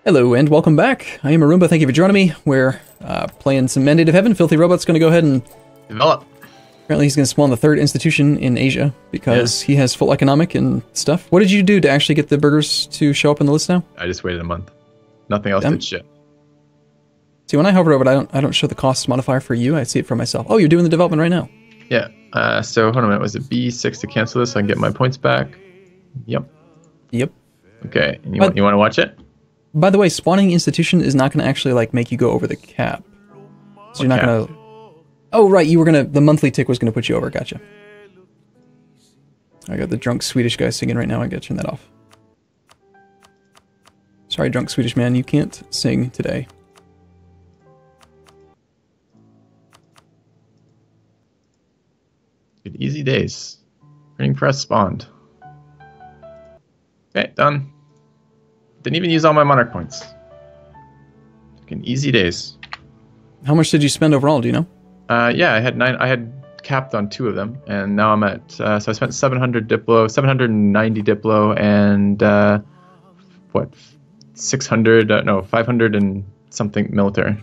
Hello and welcome back. I am Arumba. Thank you for joining me. We're playing some Mandate of Heaven. FilthyRobot's going to go ahead and develop. Apparently he's going to spawn the third institution in Asia because he has full economic and stuff. What did you do to actually get the burgers to show up on the list now? I just waited a month. Nothing else did shit. See, when I hover over it, I don't show the cost modifier for you. I see it for myself. Oh, you're doing the development right now. Yeah. So hold on a minute. Was it B6 to cancel this so I can get my points back? Yep. Okay. And you want to watch it? By the way, spawning institution is not going to actually like make you go over the cap. So you're not going to... Oh, right. You were going to... The monthly tick was going to put you over. Gotcha. I got the drunk Swedish guy singing right now. I got to turn that off. Sorry, drunk Swedish man. You can't sing today. Good easy days. Printing press spawned. Okay, done. Didn't even use all my Monarch points. Fucking easy days. How much did you spend overall? Do you know? Yeah, I had 9. I had capped on 2 of them, and now I'm at. So I spent 700 Diplo, 790 Diplo, and what? 600? No, 500 and something military.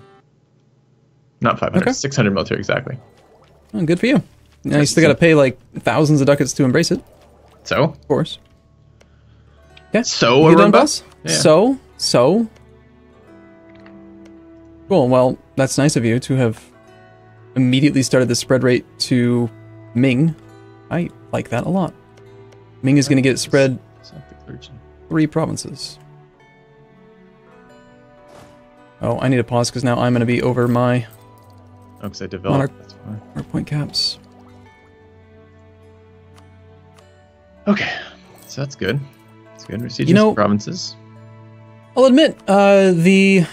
Not 500. Okay. 600 military exactly. Oh, good for you. Now you still got to pay like thousands of ducats to embrace it. So? Of course. Okay. So, you done, boss? Yeah. So. Cool. Well, that's nice of you to have immediately started the spread rate to Ming. I like that a lot. Ming is going to get spread 3 provinces. Oh, I need to pause because now I'm going to be over my... Oh, because I developed. That's fine. Our point caps. Okay. So that's good. That's good. Receiving provinces. I'll admit, the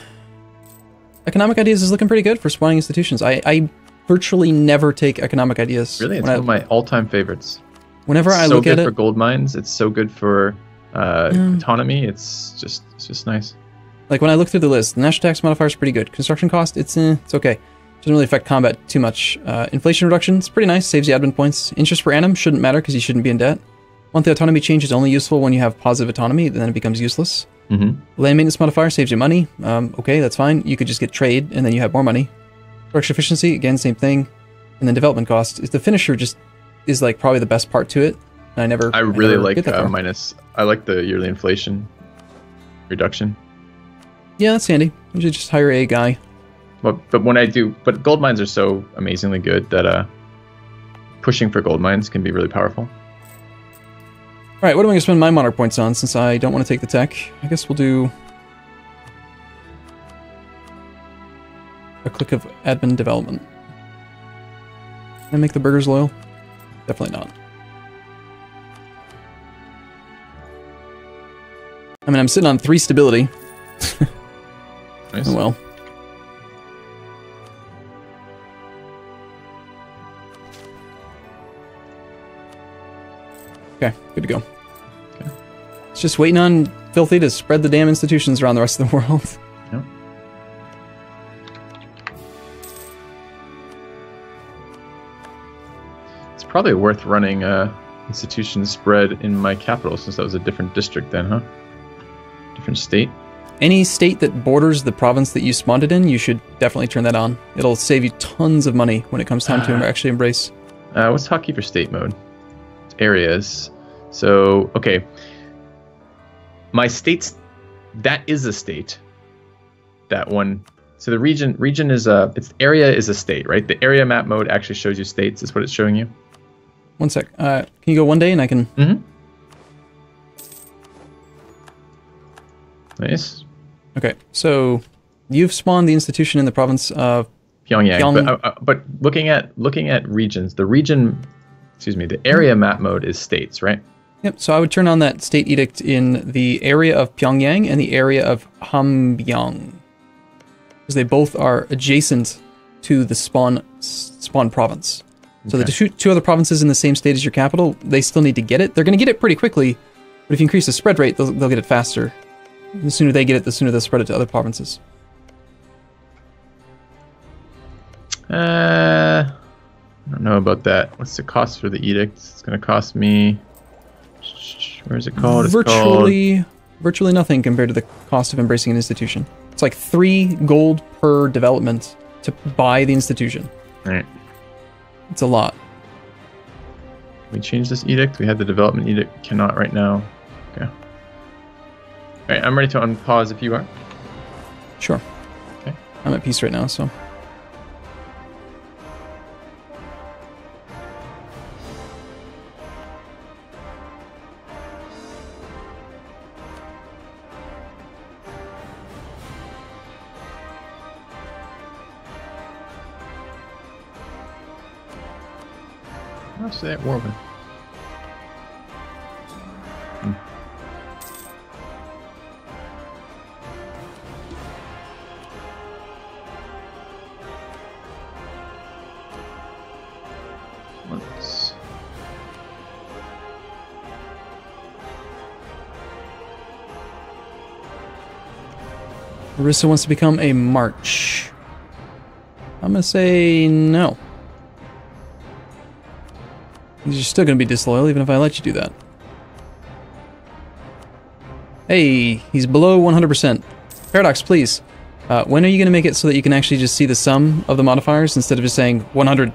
economic ideas is looking pretty good for spawning institutions. I virtually never take economic ideas. Really? It's one of my all-time favorites. Whenever I look at it... It's so good for gold mines. It's so good for autonomy. It's just nice. Like when I look through the list, the national tax modifier is pretty good. Construction cost, it's okay. Doesn't really affect combat too much. Inflation reduction, it's pretty nice. Saves you admin points. Interest per annum shouldn't matter because you shouldn't be in debt. Monthly autonomy change is only useful when you have positive autonomy, then it becomes useless. Land maintenance modifier saves you money. Okay, that's fine. You could just get trade, and then you have more money. Production efficiency, again, same thing. And then development cost. The finisher just is like probably the best part to it. I really like minus. I like the yearly inflation reduction. Yeah, that's handy. You should just hire a guy. But when I do, but gold mines are so amazingly good that pushing for gold mines can be really powerful. All right, what am I going to spend my Monarch points on since I don't want to take the tech? I guess we'll do a click of admin development. Can I make the burgers loyal? Definitely not. I mean, I'm sitting on 3 stability. Nice. Oh well. Okay, good to go. Okay. It's just waiting on Filthy to spread the damn institutions around the rest of the world. Yep. It's probably worth running institution spread in my capital since that was a different district then, huh? Different state. Any state that borders the province that you spawned it in, you should definitely turn that on. It'll save you tons of money when it comes time to actually embrace. What's hotkey for state mode? Areas. So, okay. My states, that is a state. That one. So the region is area is a state, right? The area map mode actually shows you states, is what it's showing you. One sec. Can you go one day and I can... Nice. Okay, so you've spawned the institution in the province of Pyongyang. But looking at regions, the area map mode is states, right? Yep. So I would turn on that state edict in the area of Pyongyang and the area of Hamgyong, because they both are adjacent to the spawn province. So the two other provinces in the same state as your capital, they still need to get it. They're going to get it pretty quickly, but if you increase the spread rate, they'll get it faster. The sooner they get it, the sooner they'll spread it to other provinces. I don't know about that. What's the cost for the edict? It's going to cost me... Where is it called? Virtually virtually nothing compared to the cost of embracing an institution. It's like 3 gold per development to buy the institution. Alright. It's a lot. We changed this edict. We had the development edict. Cannot right now. Okay. Alright, I'm ready to unpause if you are. Sure. Okay. I'm at peace right now, so. I'll say that Warman. Once. Marissa wants to become a march. I'm gonna say no. You're still gonna be disloyal even if I let you do that. Hey, he's below 100%. Paradox, please. When are you gonna make it so that you can actually just see the sum of the modifiers instead of just saying 100?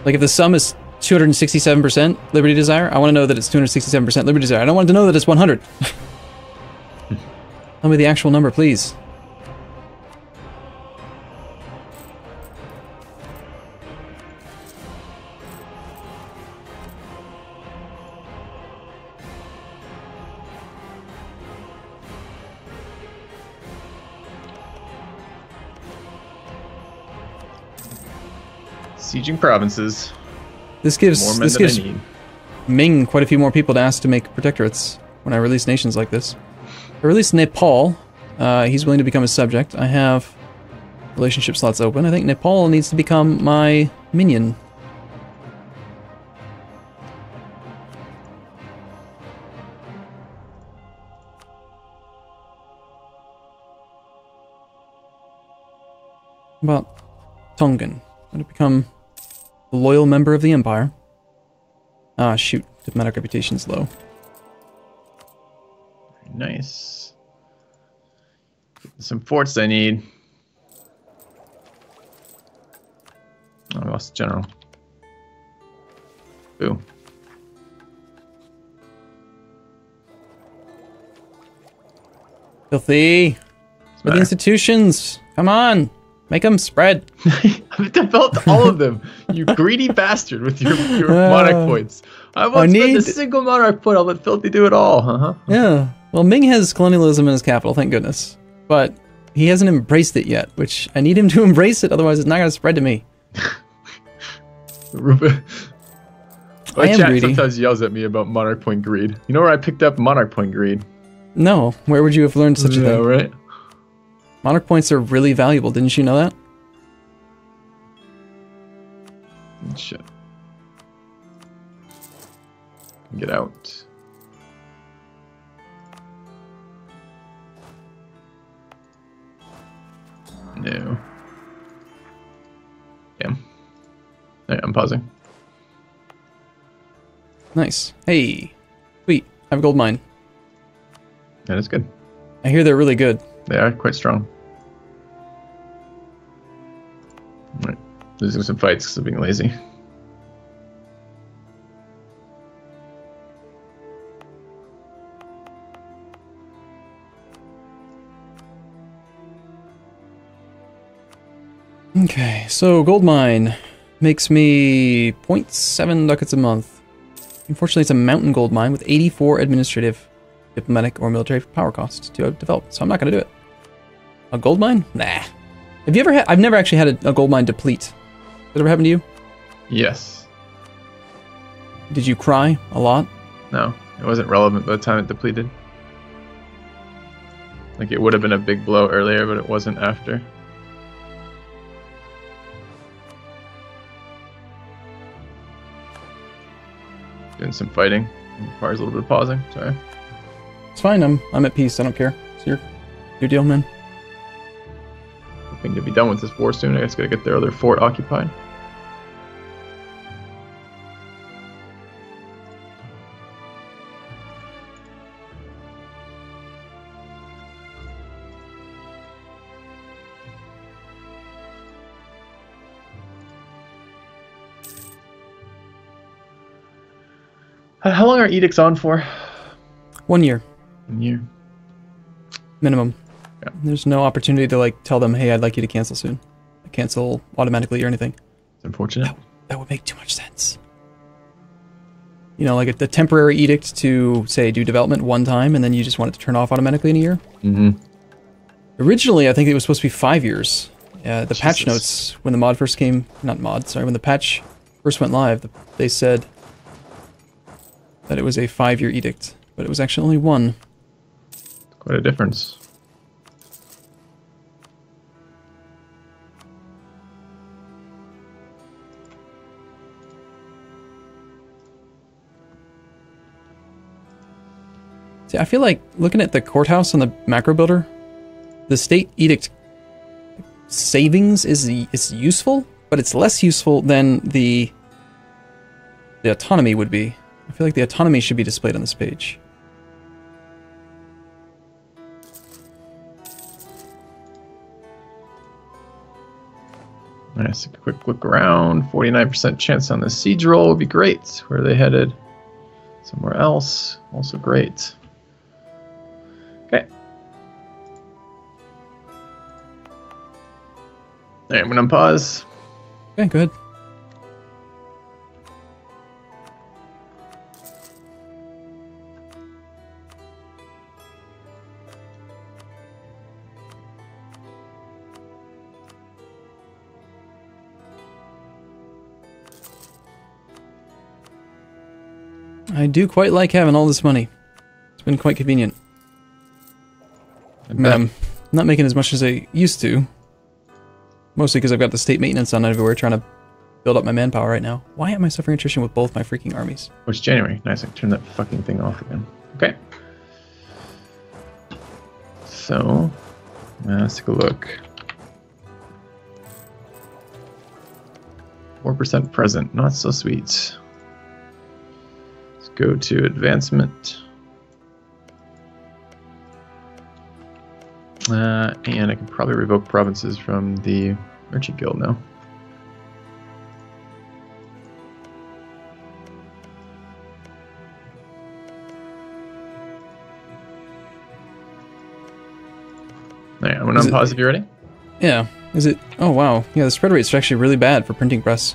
Like if the sum is 267% Liberty Desire, I want to know that it's 267% Liberty Desire. I don't want to know that it's 100. Tell me the actual number, please. Sieging provinces. This gives More men than I need. Ming quite a few more people to ask to make protectorates when I release nations like this. I released Nepal. He's willing to become a subject. I have relationship slots open. I think Nepal needs to become my minion. How about Tongan? Going to become a loyal member of the Empire. Ah, shoot. Diplomatic reputation's low. Nice. Some forts I need. Oh, I lost general. Boo. Filthy. For the institutions. Come on. Make them spread. I've developed all of them. You greedy bastard with your monarch points. I won't spend a single monarch point. I'll let Filthy do it all. Yeah. Well, Ming has colonialism in his capital, thank goodness. But he hasn't embraced it yet, which I need him to embrace it, otherwise it's not going to spread to me. Aruba. My I am chat greedy. sometimes yells at me about monarch point greed. You know where I picked up monarch point greed? No. Where would you have learned such a thing? Right? Monarch points are really valuable. Didn't you know that? Shit. Get out. No. Yeah. Alright, I'm pausing. Nice. Hey. Sweet. I have a gold mine. That is good. I hear they're really good. They are quite strong. Right. Losing some fights because of being lazy. Okay, so gold mine makes me 0.7 ducats a month. Unfortunately, it's a mountain gold mine with 84 administrative, diplomatic, or military power costs to develop, so I'm not going to do it. A gold mine? Nah. Have you ever had... I've never actually had a gold mine deplete. Did it ever happen to you? Yes. Did you cry a lot? No, it wasn't relevant by the time it depleted. Like, it would have been a big blow earlier, but it wasn't after. Doing some fighting. It requires a little bit of pausing. Sorry. It's fine. I'm at peace. I don't care. It's your deal, man. Hoping to be done with this war soon. I guess gotta get their other fort occupied. How long are edicts on for? 1 year. 1 year. Minimum. Yeah. There's no opportunity to like tell them, hey, I'd like you to cancel soon. Cancel automatically or anything. It's unfortunate. That would make too much sense. You know, like the temporary edict to, say, do development one time, and then you just want it to turn off automatically in a year. Mm-hmm. Originally, I think it was supposed to be 5 years. The Jesus. patch notes, when the mod first came, not mod, sorry, when the patch first went live, they said that it was a 5-year edict, but it was actually only 1. Quite a difference. See, I feel like looking at the courthouse on the macro builder, the state edict savings is useful, but it's less useful than the autonomy would be. I feel like the autonomy should be displayed on this page. Nice. A quick look around. 49% chance on the siege roll would be great. Where are they headed? Somewhere else. Also great. Okay. Alright, I'm gonna unpause. Okay, go ahead. I do quite like having all this money. It's been quite convenient. I'm not making as much as I used to. Mostly because I've got the state maintenance on everywhere trying to build up my manpower right now. Why am I suffering attrition with both my freaking armies? Oh, it's January. Nice, I can turn that fucking thing off again. Okay. So, let's take a look. 4% present, not so sweet. Let's go to advancement. And I can probably revoke provinces from the Merchant Guild now. Alright, I'm gonna unpause if you're ready. Yeah. Is it? Oh, wow. Yeah, the spread rate's actually really bad for printing press.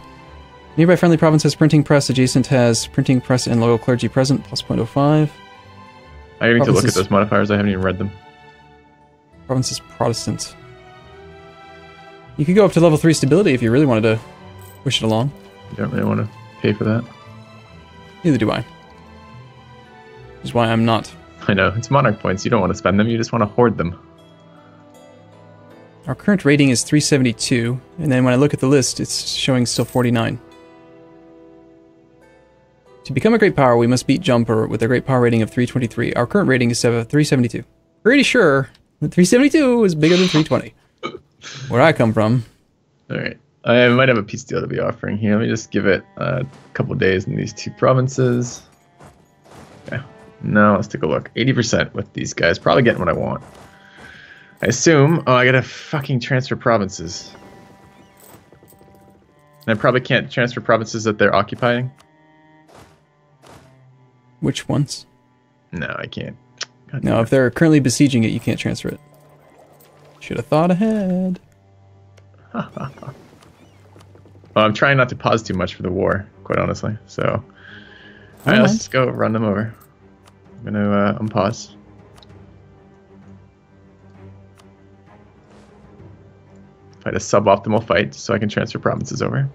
Nearby friendly province has printing press. Adjacent has printing press and loyal clergy present, plus 0.05. I need to look at those modifiers. I haven't even read them. Province is Protestant. You could go up to level 3 stability if you really wanted to push it along. You don't really want to pay for that. Neither do I. Which is why I'm not. I know. It's Monarch points. You don't want to spend them. You just want to hoard them. Our current rating is 372, and then when I look at the list, it's showing still 49. To become a great power, we must beat Jumper with a great power rating of 323. Our current rating is 372. Pretty sure that 372 is bigger than 320. Where I come from. Alright. I might have a peace deal to be offering here. Let me just give it a couple days in these 2 provinces. Okay. Now let's take a look. 80% with these guys. Probably getting what I want. I assume... Oh, I gotta fucking transfer provinces. And I probably can't transfer provinces that they're occupying. Which ones? No, I can't. No, if they're currently besieging it, you can't transfer it. Should have thought ahead. Well, I'm trying not to pause too much for the war, quite honestly. So, alright, let's just go run them over. I'm gonna unpause. Fight a suboptimal fight so I can transfer provinces over.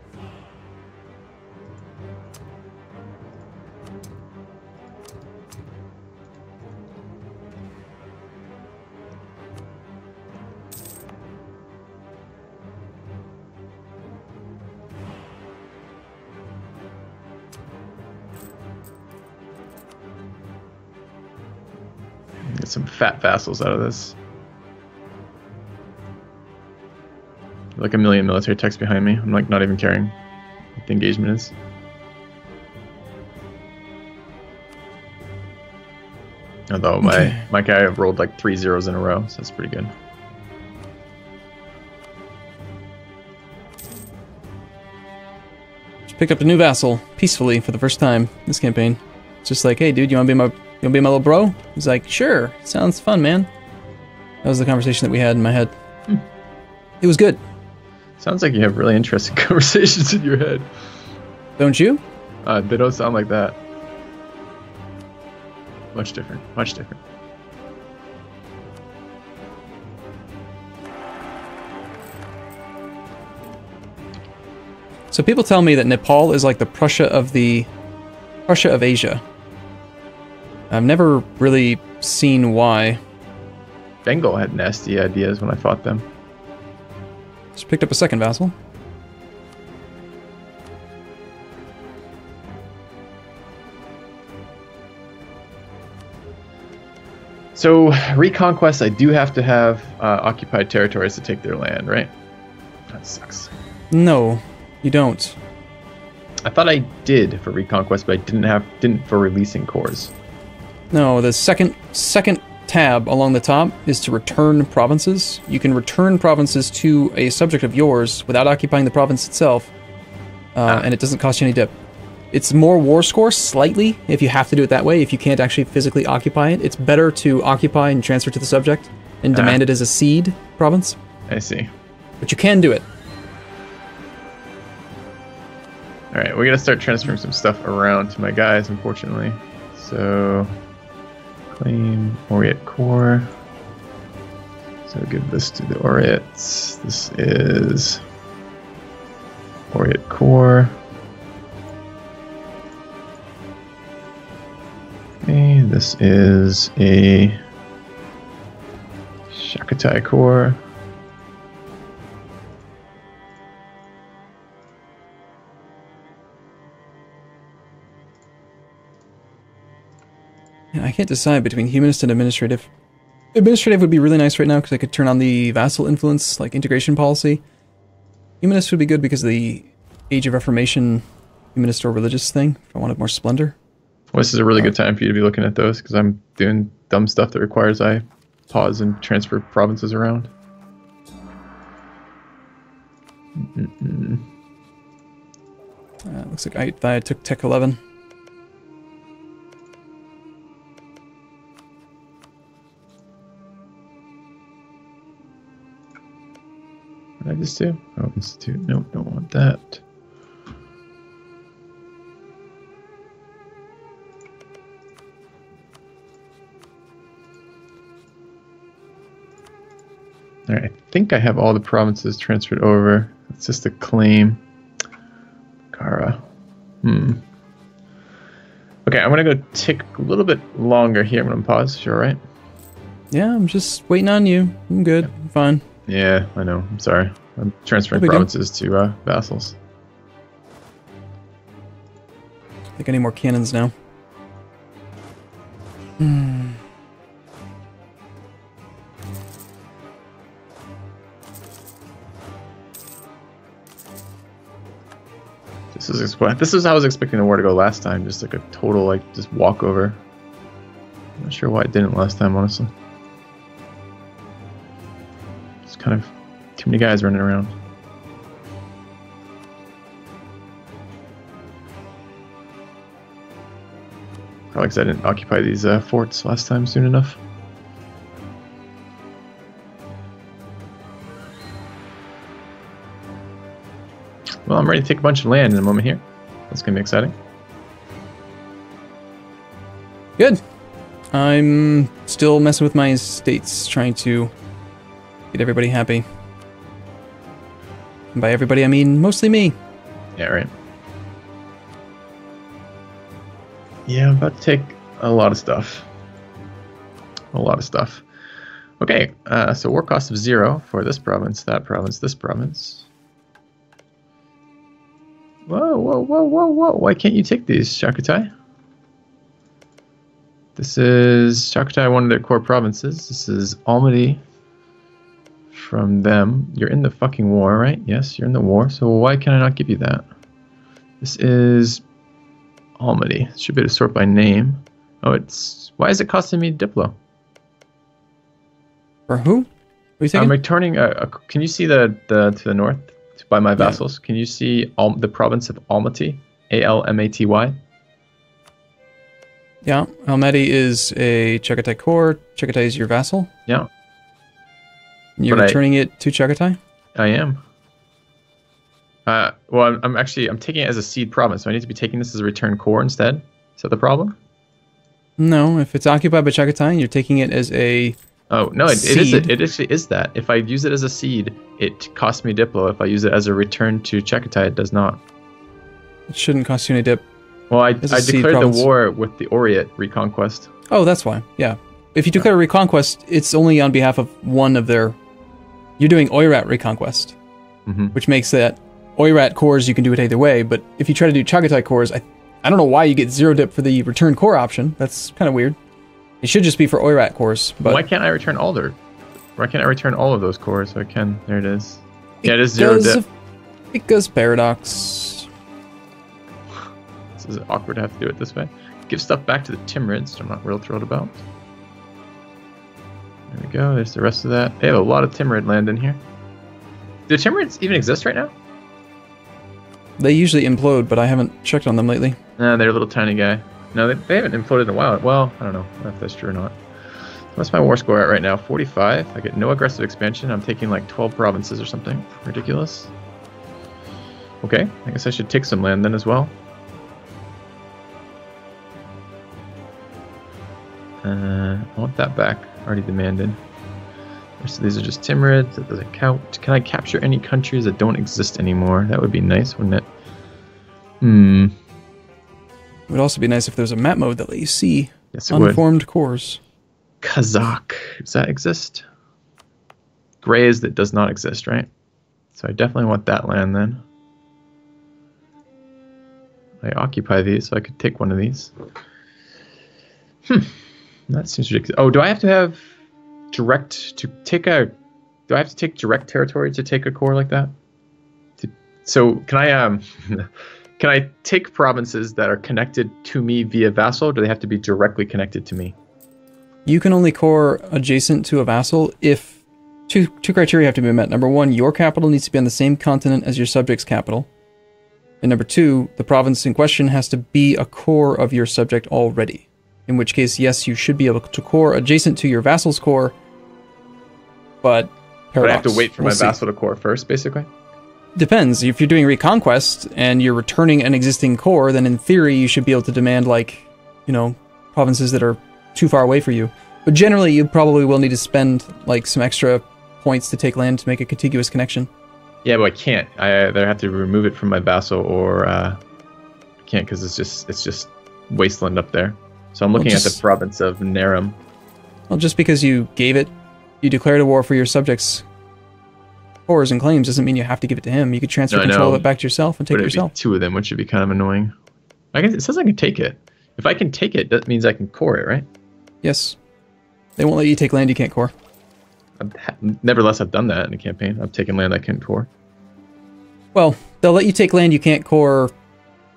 Get some fat vassals out of this. Like a million military techs behind me. I'm like not even caring what the engagement is. Although my guy rolled like 3 zeros in a row, so that's pretty good. Just picked up a new vassal peacefully for the first time this campaign. Just like, hey, dude, you want to be my little bro? He's like, sure, sounds fun, man. That was the conversation that we had in my head. It was good. Sounds like you have really interesting conversations in your head. Don't you? They don't sound like that. Much different. Much different. So people tell me that Nepal is like the Prussia of Asia. I've never really seen why. Bengal had nasty ideas when I fought them. Just picked up a second vassal. So, Reconquest, I do have to have occupied territories to take their land, right? That sucks. No, you don't. I thought I did for Reconquest, but I didn't for releasing cores. No, the second tab along the top is to return provinces. You can return provinces to a subject of yours without occupying the province itself, and it doesn't cost you any dip. It's more war score, slightly, if you have to do it that way. If you can't actually physically occupy it, it's better to occupy and transfer to the subject and demand it as a seed province. I see. But you can do it. Alright, we gotta start transferring some stuff around to my guys, unfortunately. So, claim Oriet core. So give this to the Oriets. This is Oriet core. Okay, this is a Shakatai core. Yeah, I can't decide between humanist and administrative. Administrative would be really nice right now because I could turn on the vassal influence, like integration policy. Humanist would be good because of the Age of Reformation humanist or religious thing, if I wanted more splendor. Well, this is a really good time for you to be looking at those because I'm doing dumb stuff that requires I pause and transfer provinces around. Looks like I took Tech 11. What did I just do? Oh, Institute. Nope, don't want that. Alright, I think I have all the provinces transferred over. It's just a claim. Kara. Okay, I'm gonna go take a little bit longer here. I'm gonna pause. You alright? Yeah, I'm just waiting on you. I'm good. Yep. I'm fine. Yeah, I know. I'm sorry. I'm transferring provinces to vassals. I think I need more cannons now. This is how I was expecting the war to go last time. Just like a total, like, just walkover. I'm not sure why it didn't last time, honestly. It's kind of too many guys running around. Probably because I didn't occupy these forts last time soon enough. Well, I'm ready to take a bunch of land in a moment here. That's going to be exciting. Good. I'm still messing with my estates, trying to get everybody happy. And by everybody, I mean mostly me. Yeah, right. Yeah, I'm about to take a lot of stuff. A lot of stuff. Okay, so war cost of 0 for this province, that province, this province. Whoa, whoa, whoa, whoa, whoa. Why can't you take these, Shakatai? This is Shakatai, one of their core provinces. This is Almaty from them. You're in the fucking war, right? Yes, you're in the war. So why can I not give you that? This is Almaty. Should be able to sort by name. Oh, it's... Why is it costing me Diplo? For who? What are you saying? I'm returning... can you see the to the north? By my vassals. Can you see the province of Almaty? A-L-M-A-T-Y? Yeah, Almaty is a Chagatai core. Chagatai is your vassal. Yeah. You're returning it to Chagatai? I am. Well, I'm taking it as a seed province, so I need to be taking this as a return core instead. Is that the problem? No, if it's occupied by Chagatai, you're taking it as a Oh, no, it seed. It actually is that. If I use it as a seed, it costs me Diplo. If I use it as a return to Chagatai, it does not. It shouldn't cost you any dip. Well, I declared the war with the Oriat Reconquest. Oh, that's why. Yeah. If you declare a Reconquest, it's only on behalf of one of their... You're doing Oirat Reconquest, which makes that Oirat cores, you can do it either way, but if you try to do Chagatai cores, I don't know why you get 0 dip for the return core option. That's kind of weird. It should just be for Oirat cores. But why can't I return all their... Why can't I return all of those cores? So I can... There it is. Yeah, it is 0 dip. Because Paradox... This is awkward to have to do it this way. Give stuff back to the Timurids, which I'm not real thrilled about. There we go. There's the rest of that. They have a lot of Timurid land in here. Do Timurids even exist right now? They usually implode, but I haven't checked on them lately. Nah, they're a little tiny guy. No, they haven't imploded in a while. Well, I don't know if that's true or not. What's my war score at right now? 45. I get no aggressive expansion. I'm taking like 12 provinces or something. Ridiculous. Okay, I guess I should take some land then as well. I want that back. Already demanded. The rest of these are just Timurids. That doesn't count. Can I capture any countries that don't exist anymore? That would be nice, wouldn't it? It would also be nice if there was a map mode that let you see unformed cores. Kazakh. Does that exist? Grays that does not exist, right? So I definitely want that land then. I occupy these, so I could take one of these. That seems ridiculous. Oh, do I have to have direct to take a... Do I have to take direct territory to take a core like that? So can I can I take provinces that are connected to me via vassal, or do they have to be directly connected to me? You can only core adjacent to a vassal if two criteria have to be met. Number one, your capital needs to be on the same continent as your subject's capital. And number two, the province in question has to be a core of your subject already. In which case, yes, you should be able to core adjacent to your vassal's core, but Paradox. But I have to wait for my vassal to core first, basically? Depends. If you're doing Reconquest and you're returning an existing core, then in theory you should be able to demand, like, you know, provinces that are too far away for you. But generally, you probably will need to spend, like, some extra points to take land to make a contiguous connection. Yeah, but I can't. I either have to remove it from my vassal or I can't because it's just wasteland up there. So I'm looking at the province of Narum. Well, just because you declared a war for your subjects' cores and claims doesn't mean you have to give it to him. You could transfer control of it back to yourself and take it yourself. Two of them, which would be kind of annoying. It says I can take it. If I can take it, that means I can core it, right? Yes. They won't let you take land you can't core. Nevertheless, I've done that in a campaign. I've taken land I can't core. Well, they'll let you take land you can't core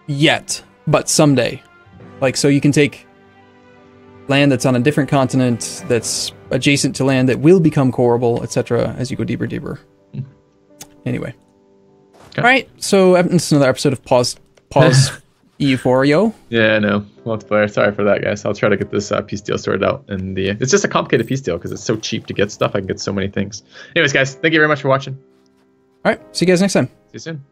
yet, but someday. Like, so you can take land that's on a different continent that's adjacent to land that will become coreable, etc. as you go deeper. Anyway. Okay. All right, so it's another episode of Pause EU4, yo. Yeah, no. Multiplayer. Sorry for that, guys. I'll try to get this peace deal sorted out. And it's just a complicated peace deal because it's so cheap to get stuff. I can get so many things. Anyways, guys, thank you very much for watching. All right, see you guys next time. See you soon.